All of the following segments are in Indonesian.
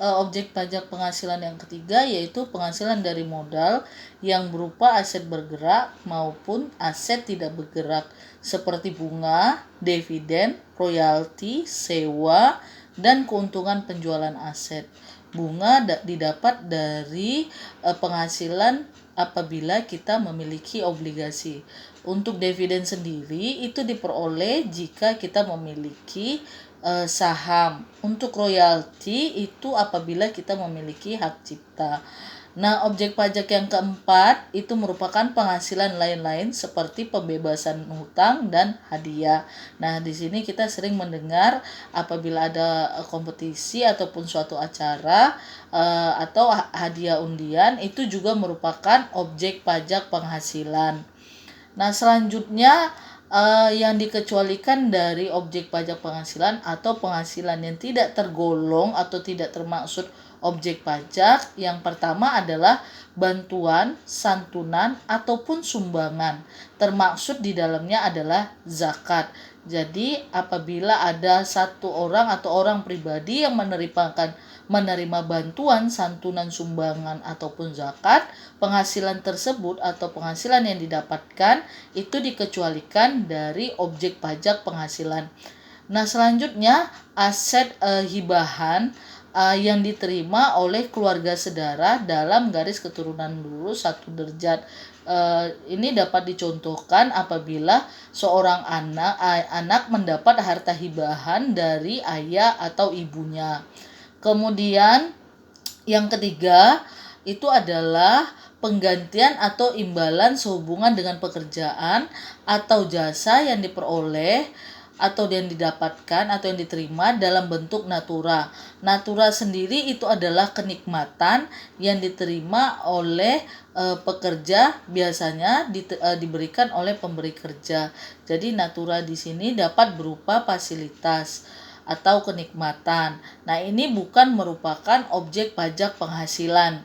objek pajak penghasilan yang ketiga yaitu penghasilan dari modal yang berupa aset bergerak maupun aset tidak bergerak seperti bunga, dividen, royalti, sewa, dan keuntungan penjualan aset. Bunga didapat dari penghasilan apabila kita memiliki obligasi. Untuk dividen sendiri itu diperoleh jika kita memiliki saham. Untuk royalti itu apabila kita memiliki hak cipta. Nah, objek pajak yang keempat itu merupakan penghasilan lain-lain seperti pembebasan hutang dan hadiah. Nah, di sini kita sering mendengar apabila ada kompetisi ataupun suatu acara atau hadiah undian itu juga merupakan objek pajak penghasilan. Nah, selanjutnya yang dikecualikan dari objek pajak penghasilan atau penghasilan yang tidak tergolong atau tidak termaksud objek pajak, yang pertama adalah bantuan, santunan, ataupun sumbangan. Termaksud di dalamnya adalah zakat. Jadi apabila ada satu orang atau orang pribadi yang menerima bantuan, santunan, sumbangan, ataupun zakat, penghasilan tersebut atau penghasilan yang didapatkan itu dikecualikan dari objek pajak penghasilan. Nah, selanjutnya aset hibahan yang diterima oleh keluarga sedara dalam garis keturunan lurus satu derajat. Ini dapat dicontohkan apabila seorang anak mendapat harta hibahan dari ayah atau ibunya. Kemudian yang ketiga itu adalah penggantian atau imbalan sehubungan dengan pekerjaan atau jasa yang diperoleh atau yang didapatkan atau yang diterima dalam bentuk natura. Natura sendiri itu adalah kenikmatan yang diterima oleh pekerja, biasanya diberikan oleh pemberi kerja. Jadi natura di sini dapat berupa fasilitas atau kenikmatan. Nah, ini bukan merupakan objek pajak penghasilan.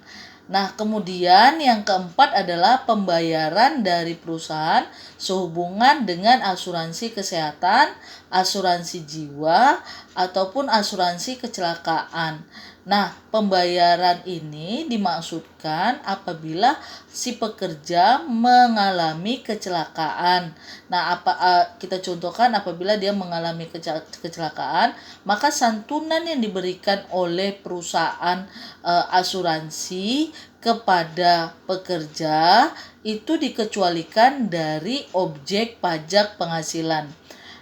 Nah, kemudian yang keempat adalah pembayaran dari perusahaan sehubungan dengan asuransi kesehatan, asuransi jiwa, ataupun asuransi kecelakaan. Nah, pembayaran ini dimaksudkan apabila si pekerja mengalami kecelakaan. Nah, kita contohkan apabila dia mengalami kecelakaan, maka santunan yang diberikan oleh perusahaan asuransi kepada pekerja itu dikecualikan dari objek pajak penghasilan.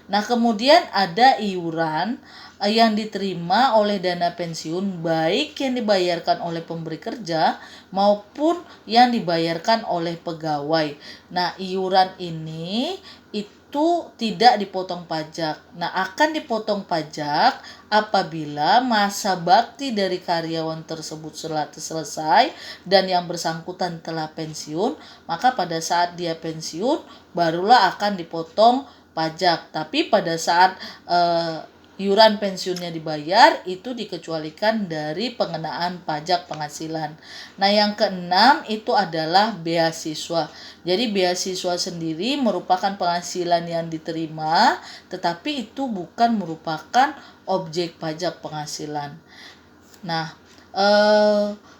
Nah, kemudian ada iuran yang diterima oleh dana pensiun baik yang dibayarkan oleh pemberi kerja maupun yang dibayarkan oleh pegawai. Nah, iuran ini itu tidak dipotong pajak. Nah, akan dipotong pajak apabila masa bakti dari karyawan tersebut selesai dan yang bersangkutan telah pensiun, maka pada saat dia pensiun barulah akan dipotong pajak. Tapi pada saat iuran pensiunnya dibayar itu dikecualikan dari pengenaan pajak penghasilan. Nah, yang keenam itu adalah beasiswa. Jadi beasiswa sendiri merupakan penghasilan yang diterima, tetapi itu bukan merupakan objek pajak penghasilan. Nah,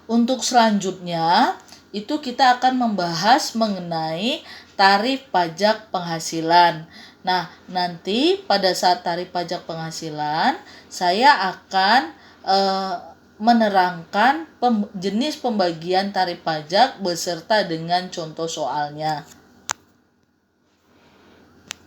untuk selanjutnya itu kita akan membahas mengenai tarif pajak penghasilan. Nah, nanti pada saat tarif pajak penghasilan, saya akan menerangkan jenis pembagian tarif pajak beserta dengan contoh soalnya.